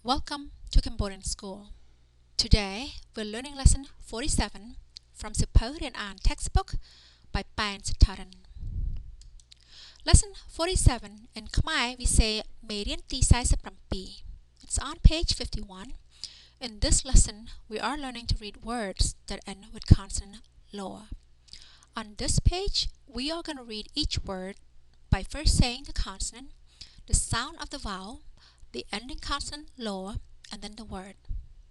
Welcome to Cambodian School. Today we're learning lesson 47 from Superior and textbook by Pan Sataran. Lesson 47 in Khmer we say Median Tisai Saprampi. It's on page 51. In this lesson we are learning to read words that end with consonant lower. On this page we are going to read each word by first saying the consonant, the sound of the vowel, the ending consonant lower, and then the word.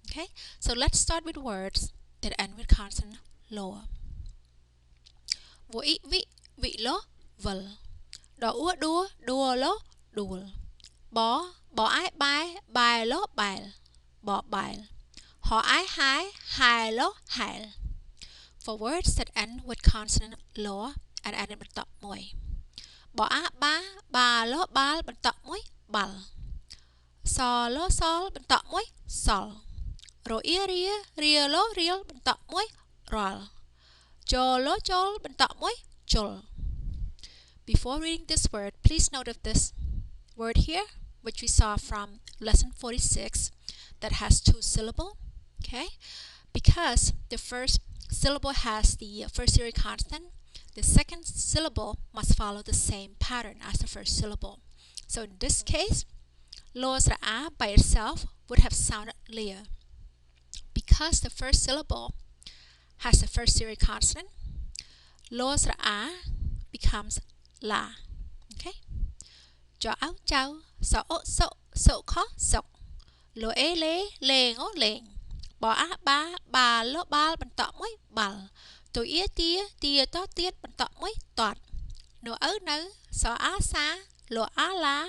Okay, so let's start with words that end with consonant lower. Vô ý vị lo vần. Đỏ ua đua lo đùa. Bỏ ái bài lo bài. Bỏ bài. Họ ái hài lo hài. For words that end with consonant lower and end with top môi. Bỏ á bà lo ba bên top môi bal. So lo sol bên top môi sol. Rồi ria lo riel bên top môi roll. Chol lo chol bên top môi chol. Before reading this word, please note of this word here, which we saw from lesson 46, that has two syllables. Okay, because the first syllable has the first series consonant, the second syllable must follow the same pattern as the first syllable. So in this case, lo's a by itself would have sounded leer. Because the first syllable has the first series consonant, lo's a becomes la. Okay? Cho áo chao, so khó sọc. Lo e lê ngó lèn. Bỏ á bà lo ba bằng tọ mối bal. Tụi ia tia to tiết bằng tọ mối toạt. Nô nớ, so á xa, lo á la.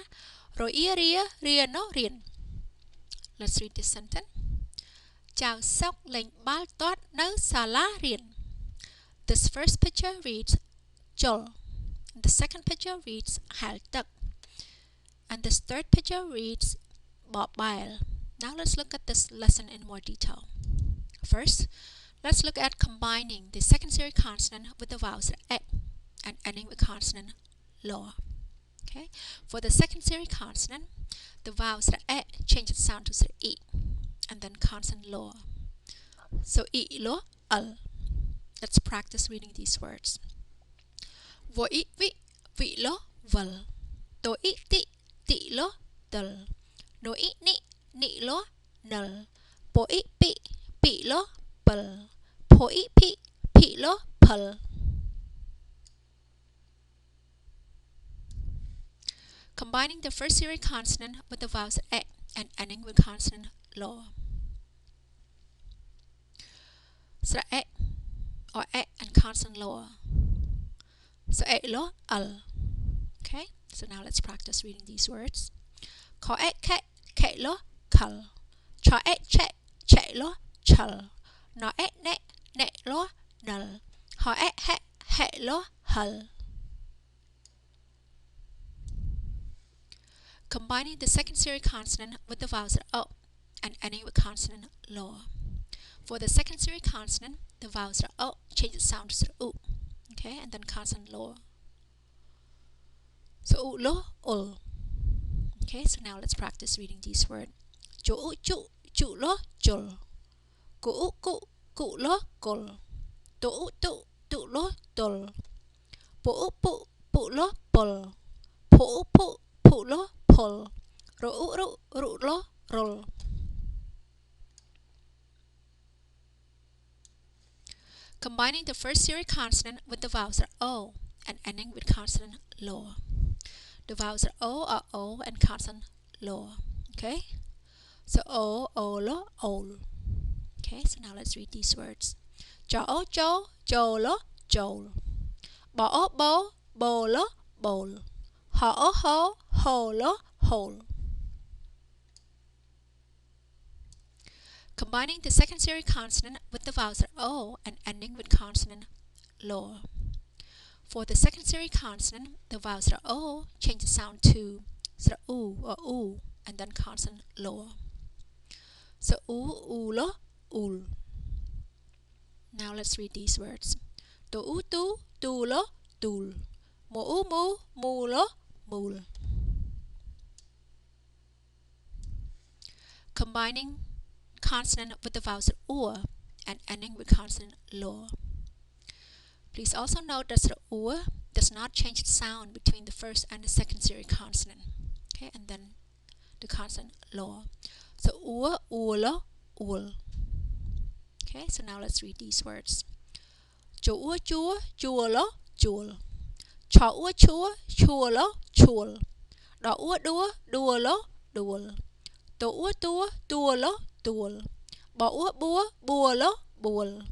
Rồi ia ria nó riền. Let's read this sentence. Chào sọc lệnh bal toát nớ xa lá riền. This first picture reads chol. The second picture reads hal tak. And this third picture reads bọ bile. Now let's look at this lesson in more detail. First, let's look at combining the second series consonant with the vowels e and ending with consonant lower. Okay, for the second series consonant, the vowels e change its sound to e, and then consonant lower. So e lo al. Let's practice reading these words. Vô ý vị lo vần. Tô ý tị lo dal. Nô ý nị lo nal. Bố ý bị lo bal. Phô ý pị lo pal. Combining the first series consonant with the vowels e and ending with consonant lower. So e or e and consonant lower. So e lo al. Okay, so now let's practice reading these words. Ko e ke lo kal. Cha e che lo chal. No e ne lo nal. Ha e he lo hal. Combining the second series consonant with the vowels o and ending with consonant lower. For the second series consonant, the vowels o change the sound to u. Okay, and then consonant lower. So u lo ul. Okay, so now let's practice reading these words. Chu lo chul. Ku lo kul. Tu lo tul. Pu lo pul. Pu lo pul. Ru lo roll. Combining the first series consonant with the vowels o and ending with consonant lower. The vowels are o and consonant lower. Okay? So o lo ol. Okay, so now let's read these words. Jo lo jol. Bo lo bol. Ho lo hole. Combining the second series consonant with the vowels o and ending with consonant lower. For the second series consonant, the vowels o change the sound to u or u and then consonant lower. So u lo ul. Now let's read these words. Tu lo tul. Mu lo mul. combining consonant with the vowels or and ending with consonant lo. Please also note that the or does not change the sound between the first and the second series consonant. Okay, and then the consonant lo. So or, lo, ul. Okay, so now let's read these words. Chua, chua, chulo, chul. Chua, chua, chulo, chul. Da, dua, duolo, duol. Tua, tua, duolo, duol. Ba, bua, buolo, buol.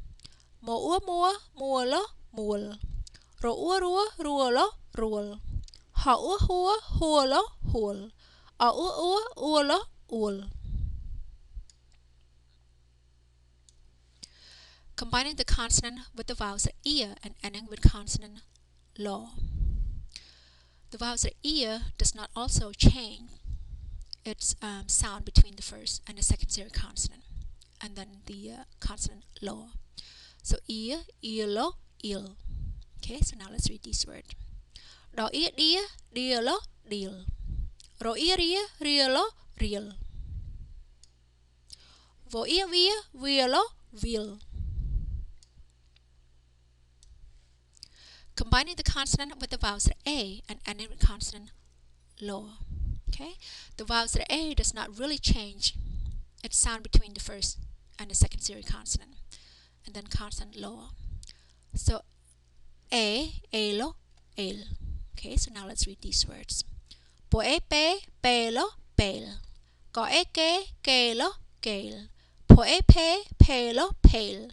Mua, mua, muolo, muol. Rua, rua, ruolo, ruol. Hua, hua, huolo, huol. Ua, uolo, ul. Combining the consonant with the vowels ear and ending with consonant lo. The vowels ear does not also change its sound between the first and the second series consonant, and then the consonant lo. So ear, earlo, il. Okay, so now let's read this word. Do ear, dear, dearlo, deal. Ro ear, ear, realo, real. Vo ear, veer, veerlo, veal. Combining the consonant with the vowels a and ending with consonant lo. Okay, the vowels a does not really change its sound between the first and the second series consonant, and then consonant lo. So alo, el. Okay, so now let's read these words. Po pe, pelo, pel. Ko ke, kelo, kel. Po pe, pelo, pel.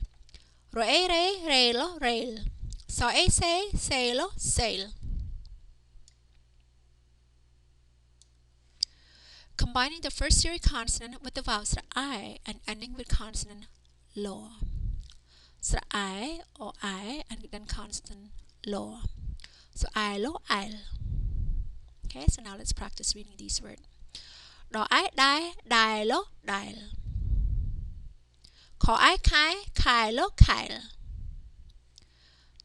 Ro re, relo, rail. So se, selo, sail. Combining the first series consonant with the vowels I and ending with consonant lo. So I or I and then consonant lo. So I lo, il. Okay, so now let's practice reading these words. Do I die, die lo, dial. Ko I kai, kai lo, kyle.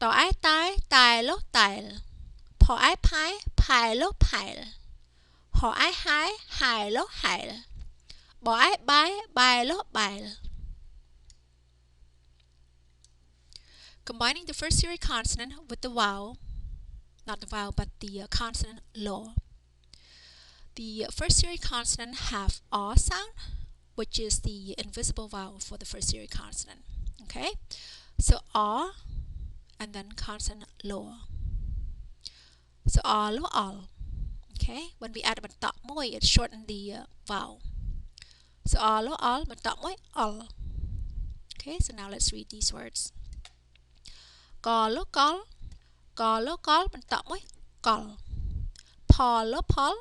Do I tai, tai lo, tile. Po I pai, pai lo, pile. Ho I hai, hai lo, hile. Bo I bai, bai lo, bile. Combining the first series consonant with the vowel, not the vowel but the consonant lo. The first series consonant have R sound, which is the invisible vowel for the first series consonant. Okay, so R and then consonant lo. So R lo, al. Okay, when we add a moy, it shortens the vowel. So R lo, al, moy, al. Okay, so now let's read these words. Ko lo, kol. Ko lo, kol, moy, kol. Po lo, pol.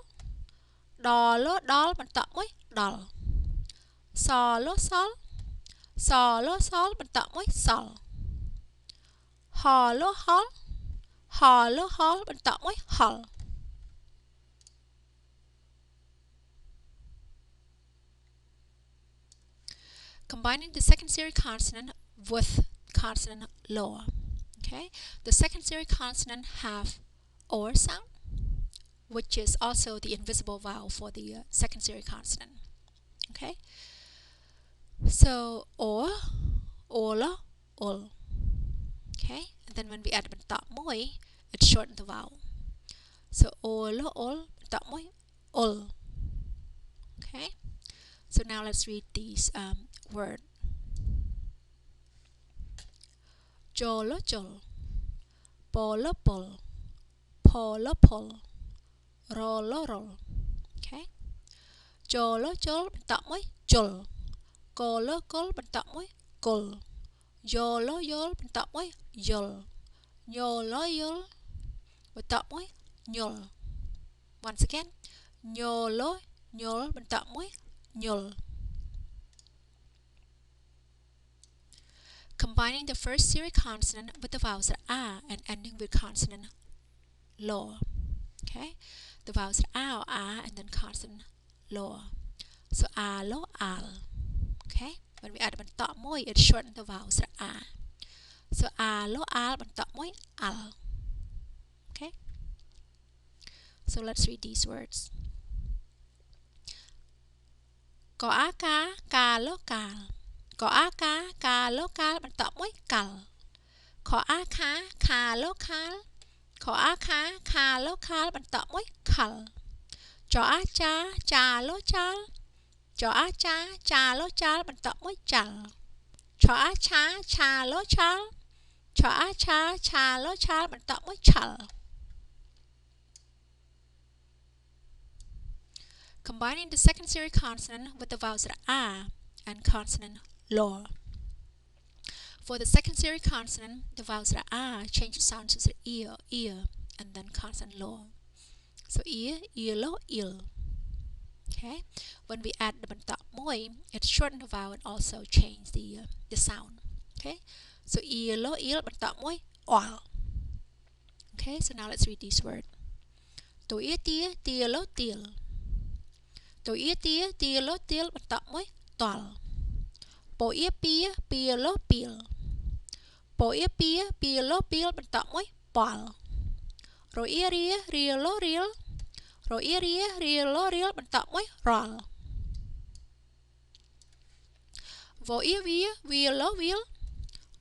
Do lo, dol, moy, dol. So lo, sol. So lo, sol, moy, sol. Ho lo, hol. Ho lo, hol, moy, hol. Combining the second series consonant with consonant lo. Okay, the second series consonant have or sound, which is also the invisible vowel for the second series consonant. Okay, so or, ola, ol. Okay, and then when we add moy, it shortens the vowel. So ola, ol, moy, ol. Okay, so now let's read these words. Jolo, jol. Polo, pol. Polo, pol. Rolo, roll. Okay. Jolo, jol, moy, jol. Golo, gol, moy, gol. Yolo, yol, moy, yol. Yolo, yol, moy, nyol. Once again. Nyolo, nyol, moy, nyol. Combining the first series consonant with the vowels a and ending with consonant lo. Okay, the vowels a or a and then consonant lo. So a lo, al. Okay, when we add a moy, it shortens the vowels a. So a lo, al, moy, al. Okay, so let's read these words. có á cá lô cá có á cá lô cá bạn tọt mỗi cào có á cá lô cá có á cá lô cá bạn tọt mỗi cào cho á cha lô cha cho á cha lô cha bạn tọt mỗi chal cho á cha lô cha cho á cha lô cha bạn tọt mỗi chal. Combining the second series consonant with the vowels that are and consonant law. For the second series consonant, the vowels that are change the sound to the ear, and then consonant law. So ear, lo, il. Okay. When we add the bentak moi, it shortens the vowel and also change the sound. Okay. So ear, lo, il, bentak moi, oil. Okay. So now let's read this word. To ear, tia, lo, til. To ear, tia, lo, til, bentak moi, tol. Po ear, pia, lo, pil. Po ear, pia, lo, pil, bentak moi, pal. Ro ear, ria, lo, riel. Ro ear, ria, lo, riel, bentak moi, rol. Vo ear, vi, lo, vil.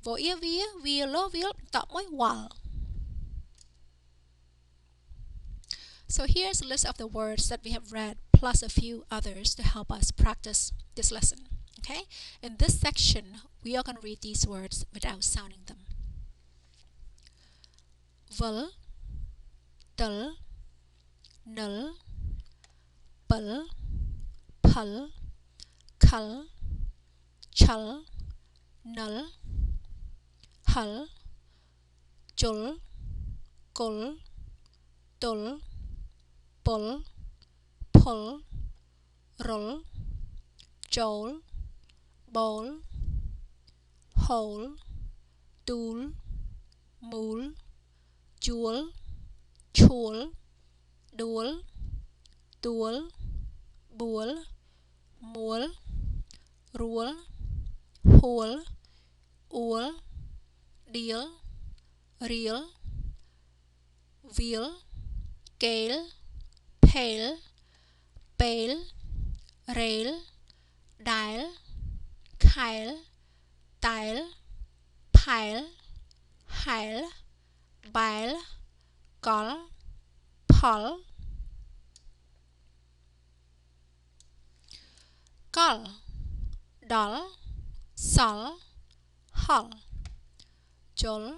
Vo ear, vi, lo, vil, bentak moi, wal. So here's a list of the words that we have read, plus a few others to help us practice this lesson. Okay? In this section, we are going to read these words without sounding them. Vul, dul, nul, bul, pul, kul, chul, null, hull, jul, gul, dul, bull, pull, rull, jowl, bowl, hole, dool, mool, jewel, chul, dual, dual, bull, mul, rule, hole, ool, deal, reel, wheel, gale, pale, bale, rail, dial, kyle, tile, pile, heil, bile, gall, pull, gull, dull, sol, hull, jol,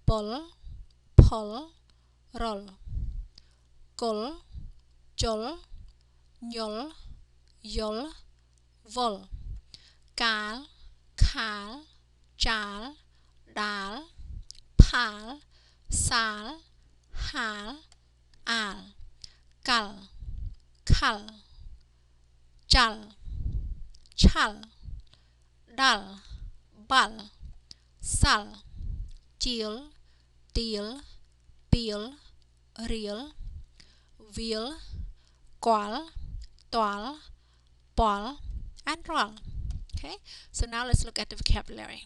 bull, pull, roll, gull, jol, nhul, yul, vul, gal, khal, jal, dal, pal, sal, hal, al, gal, kal, jal, chal, dal, bal, sal, jil, deal, peel, reel, wheel, qual, toil, ball, and roll. Okay, so now let's look at the vocabulary.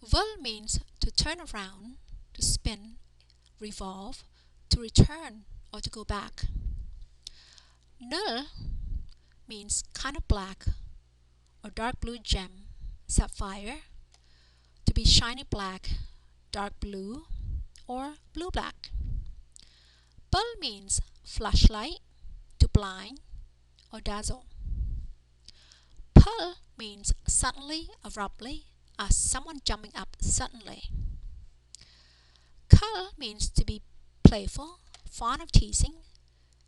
Vul means to turn around, to spin, revolve, to return, or to go back. Null means kind of black or dark blue gem, sapphire, to be shiny black, dark blue, or blue black. Bull means flashlight, to blind or dazzle. Pull means suddenly, abruptly, as someone jumping up suddenly. Cull means to be playful, fond of teasing,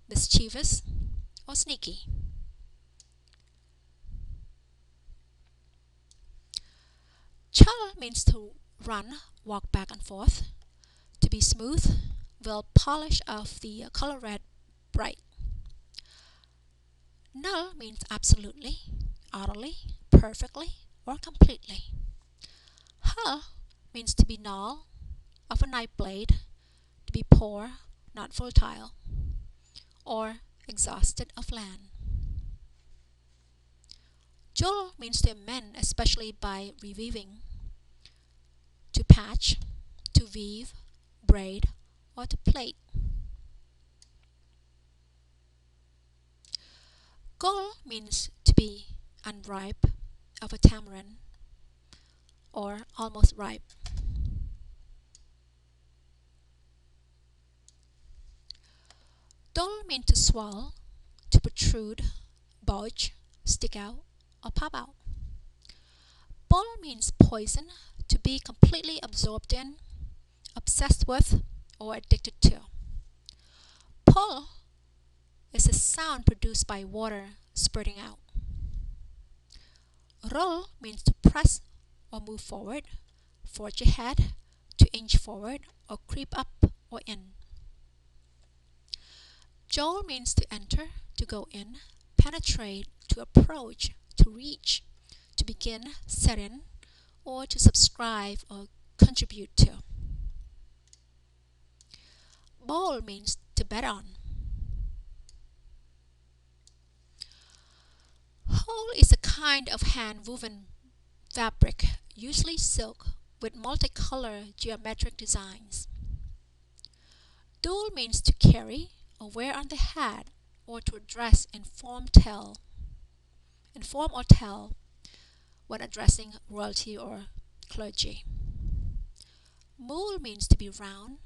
mischievous, or sneaky. Chul means to run, walk back and forth, to be smooth, well polished of the color red, bright. Null means absolutely, utterly, perfectly, or completely. Hull means to be null, of a knife blade, to be poor, not fertile, or exhausted of land. Jul means to amend, especially by reweaving, to patch, to weave, braid, or to plait. Gol means to be unripe of a tamarind or almost ripe. Dol means to swell, to protrude, bulge, stick out, or pop out. Bol means poison, to be completely absorbed in, obsessed with, or addicted to. Pol is a sound produced by water spurting out. Roll means to press or move forward, forge ahead, to inch forward, or creep up or in. Joel means to enter, to go in, penetrate, to approach, to reach, to begin, set in, or to subscribe or contribute to. Bowl means to bet on. Hole is a kind of hand-woven fabric, usually silk, with multicolor geometric designs. Dual means to carry or wear on the head, or to address in form or tell when addressing royalty or clergy. Mule means to be round,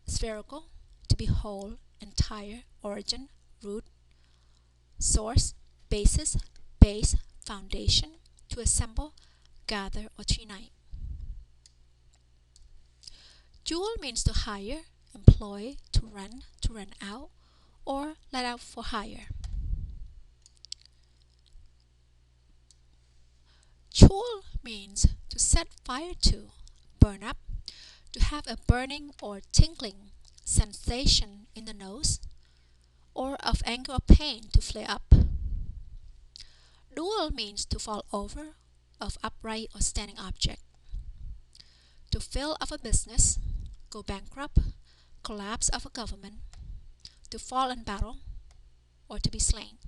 spherical, to be whole, entire, origin, root, source, basis, base, foundation, to assemble, gather, or to unite. Jewel means to hire, employ, to rent out, or let out for hire. Chul means to set fire to, burn up, to have a burning or tingling sensation in the nose, or of anger or pain to flare up. Dual means to fall over of upright or standing object, to fail of a business, go bankrupt, collapse of a government, to fall in battle, or to be slain.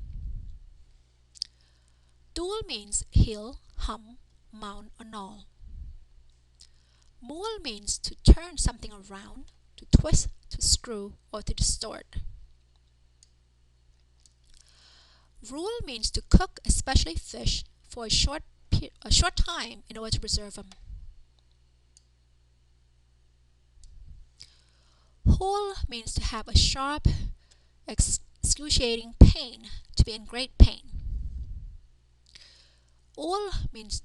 Dual means hill, hum, mount, or knoll. Mule means to turn something around, to twist, to screw, or to distort. Rule means to cook, especially fish, for a short time in order to preserve them. Whole means to have a sharp, excruciating pain, to be in great pain. Ul means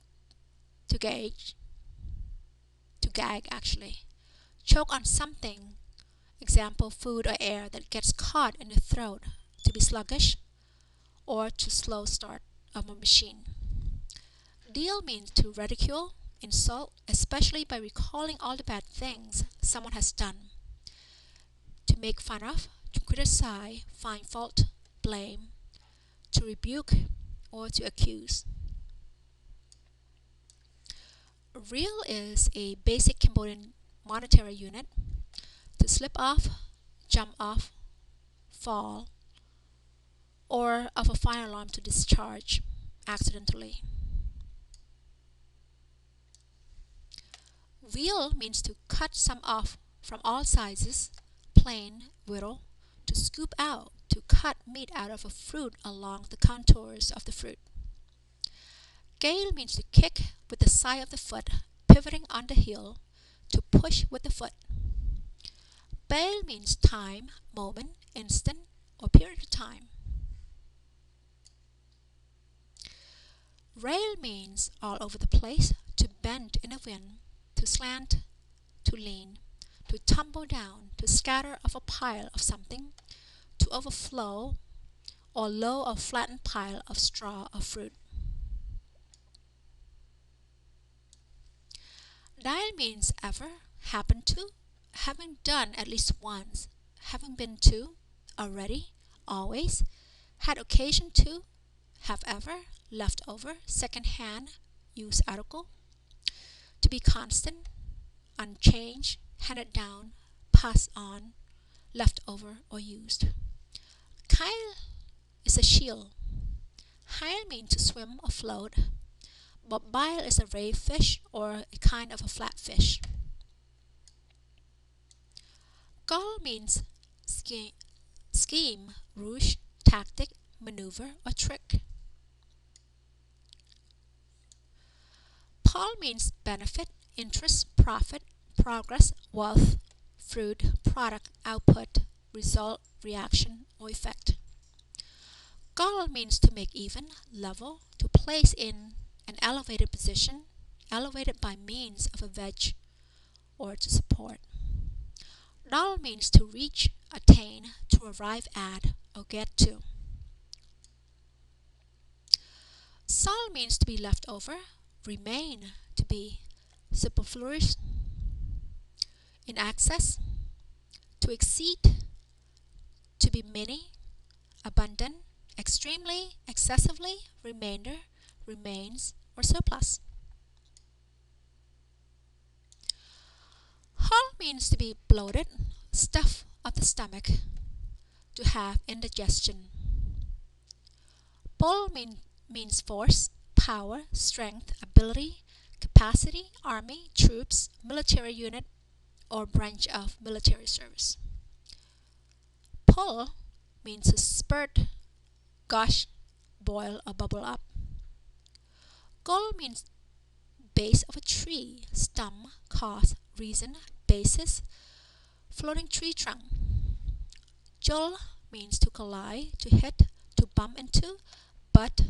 to gag actually. Choke on something, example food or air that gets caught in the throat, to be sluggish, or to slow start of a machine. Deal means to ridicule, insult, especially by recalling all the bad things someone has done. To make fun of, to criticize, find fault, blame, to rebuke, or to accuse. Real is a basic Cambodian monetary unit. To slip off, jump off, fall, or of a fire alarm to discharge accidentally. Wheel means to cut some off from all sizes, plain, whittle, to scoop out, to cut meat out of a fruit along the contours of the fruit. Gale means to kick with the side of the foot, pivoting on the heel, to push with the foot. Bail means time, moment, instant, or period of time. Rail means all over the place, to bend in a wind, to slant, to lean, to tumble down, to scatter off a pile of something, to overflow, or low or flattened pile of straw or fruit. Dial means ever, happen to, having done at least once, having been to, already, always, had occasion to, have ever, left over, second hand, used article. To be constant, unchanged, handed down, passed on, left over, or used. Kyle is a shield. Hyle means to swim or float. Bile is a ray fish or a kind of a flat fish. Gull means scheme, rouge, tactic, maneuver, or trick. Pal means benefit, interest, profit, progress, wealth, fruit, product, output, result, reaction, or effect. Gal means to make even, level, to place in an elevated position, elevated by means of a wedge, or to support. Dal means to reach, attain, to arrive at, or get to. Sal means to be left over, remain, to be superfluous, in excess, to exceed, to be many, abundant, extremely, excessively, remainder, remains, or surplus. Hal means to be bloated, stuff of the stomach, to have indigestion. Bol means force, power, strength, ability, capacity, army, troops, military unit, or branch of military service. Pull means to spurt, gush, boil, or bubble up. Gol means base of a tree, stem, cause, reason, basis, floating tree trunk. Jol means to collide, to hit, to bump into, butt,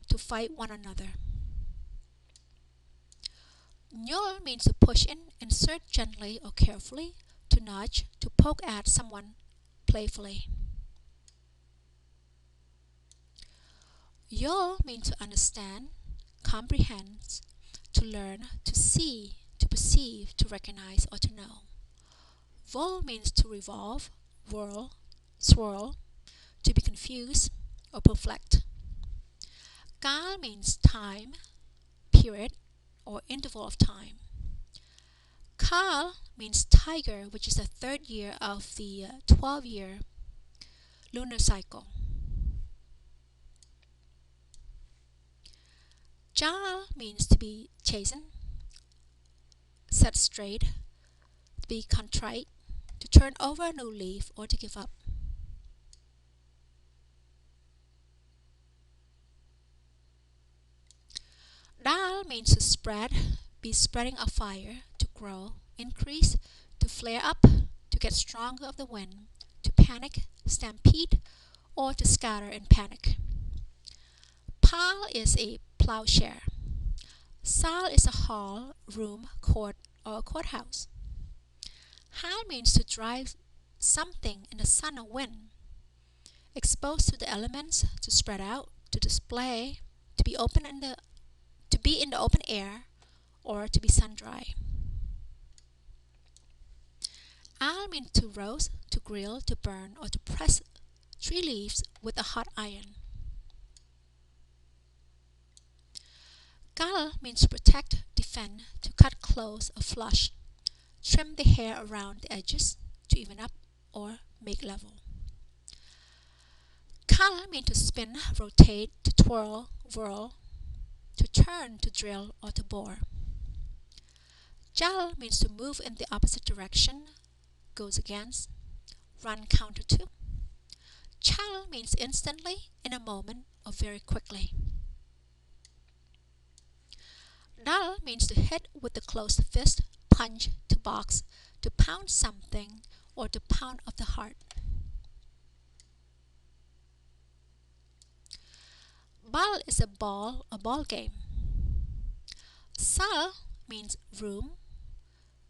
to fight one another. Nyol means to push in, insert gently or carefully, to nudge, to poke at someone playfully. Yol means to understand, comprehend, to learn, to see, to perceive, to recognize, or to know. Vol means to revolve, whirl, swirl, to be confused or perplexed. Gal means time, period, or interval of time. Kal means tiger, which is the third year of the 12-year lunar cycle. Jal means to be chastened, set straight, to be contrite, to turn over a new leaf, or to give up. Dal means to spread, be spreading a fire, to grow, increase, to flare up, to get stronger of the wind, to panic, stampede, or to scatter in panic. Pal is a plowshare. Sal is a hall, room, court, or courthouse. Hal means to drive something in the sun or wind, exposed to the elements, to spread out, to display, to be in the open air, or to be sun-dry. Al means to roast, to grill, to burn, or to press tree leaves with a hot iron. Gal means to protect, defend, to cut close or flush, trim the hair around the edges, to even up or make level. Kal means to spin, rotate, to twirl, whirl, to turn, to drill, or to bore. Jal means to move in the opposite direction, goes against, run counter to. Chal means instantly, in a moment, or very quickly. Dal means to hit with the closed fist, punch, to box, to pound something, or to pound of the heart. Bal is a ball game. Sal means room,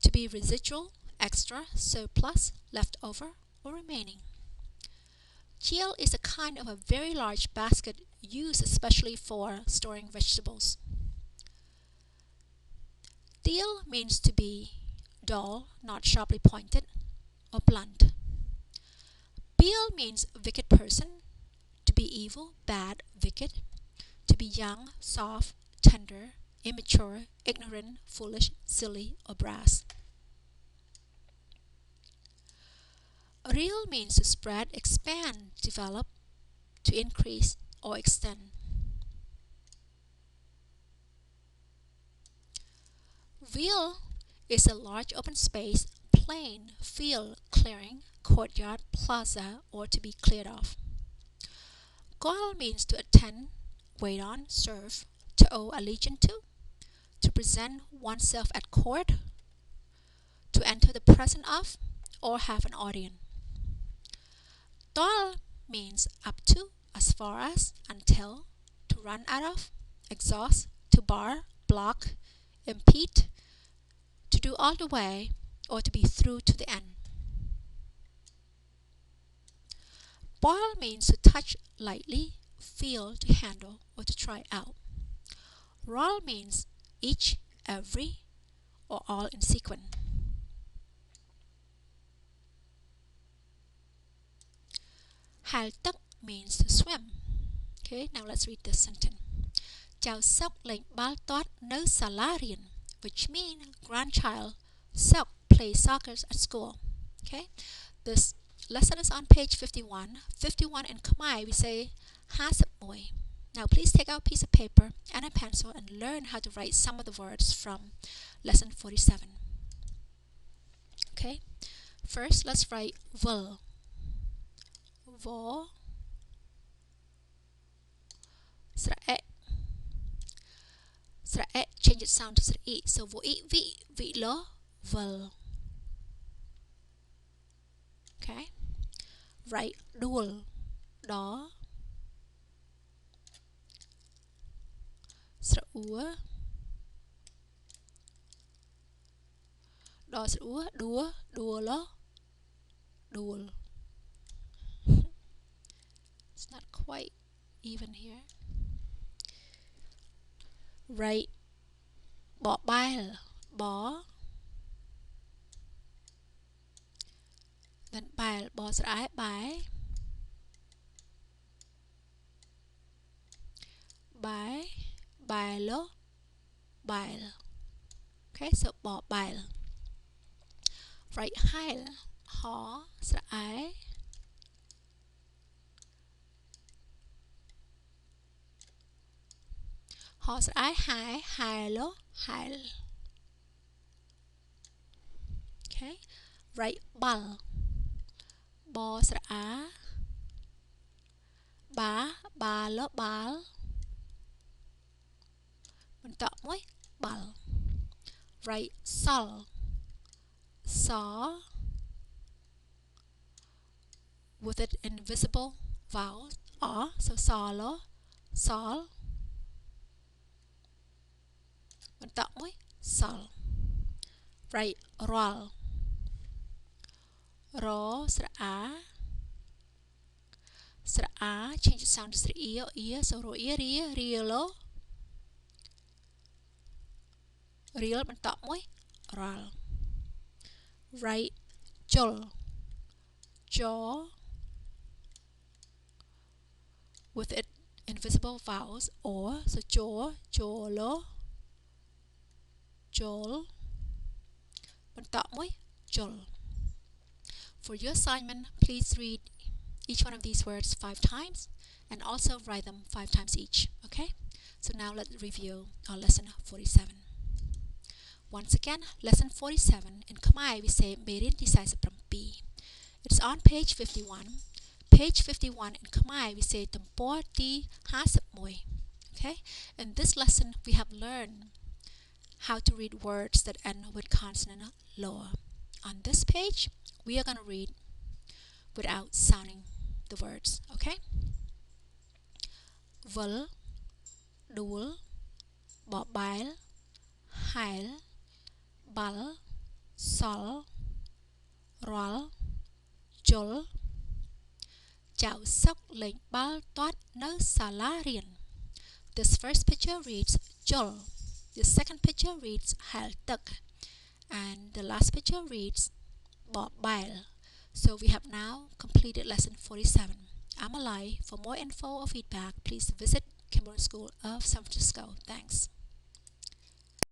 to be residual, extra, surplus, leftover, or remaining. Giel is a kind of a very large basket used especially for storing vegetables. Deal means to be dull, not sharply pointed, or blunt. Beel means wicked person, to be evil, bad, wicked, to be young, soft, tender, immature, ignorant, foolish, silly, or brass. Real means to spread, expand, develop, to increase, or extend. Veal is a large open space, plain, field, clearing, courtyard, plaza, or to be cleared off. Call means to attend, wait on, serve, to owe allegiance to present oneself at court, to enter the presence of, or have an audience. Toil means up to, as far as, until, to run out of, exhaust, to bar, block, impede, to do all the way, or to be through to the end. Boil means to touch lightly, feel, to handle, or to try out. Roll means each, every, or all in sequence. Hal tức means to swim. Okay, now let's read this sentence. Cháu Sok lên bal toát no salarian, which means grandchild Sok plays soccer at school. Okay, this lesson is on page 51. 51 in Khmer we say hasapoi. Now please take out a piece of paper and a pencil and learn how to write some of the words from lesson 47. Okay, first let's write vowel. Vo, sra'e. Sra'e change its sound to sra'e. So vo'i vi lo vowel. Okay, write dual. Đó. Sra'ua. Đó sra'ua. Dua. Dua lo. Dual. It's not quite even here. Write bỏ bail, bỏ. Then bail, bỏ sra'ai, bái. Bái, bailo, bail. Okay, so bỏ bail. Write hail, ho, sra'ai. Ho sra'ai, hai, hailo, hail. Okay, write bal. Bo sra'a, ba, ba lo bal.បន្តមួយ bal. Write sol. Saw with an invisible vowel or, so solo, sol.បន្តមួយ sol. Write roll. Ro, sra'a. Sra'a, change the sound to sra'ia or ear, so ro'ia, ria, rielo. Riel, បន្តមួយ roll. Write jol. Jaw with it invisible vowels or, so jaw, jolo, jol. បន្តមួយ jol. For your assignment, please read each one of these words 5 times and also write them 5 times each. Okay? So now let's review our lesson 47. Once again, lesson 47 in Khmer we say Merin Tisai Saprampi. It's on page 51. Page 51 in Khmer we say Tempor Ti Hasapmoy. Okay? In this lesson we have learned how to read words that end with consonant lower. On this page we are going to read without sounding the words. Okay? Vul, dual, bỏ bail, hail, bal, sol, roll, jol. Cháu Sok lên bal toát no salarian. This first picture reads jol. The second picture reads hal tuk. And the last picture reads bỏ bail. So we have now completed lesson 47. I'm Alai. For more info or feedback, please visit Khmer School of San Francisco. Thanks.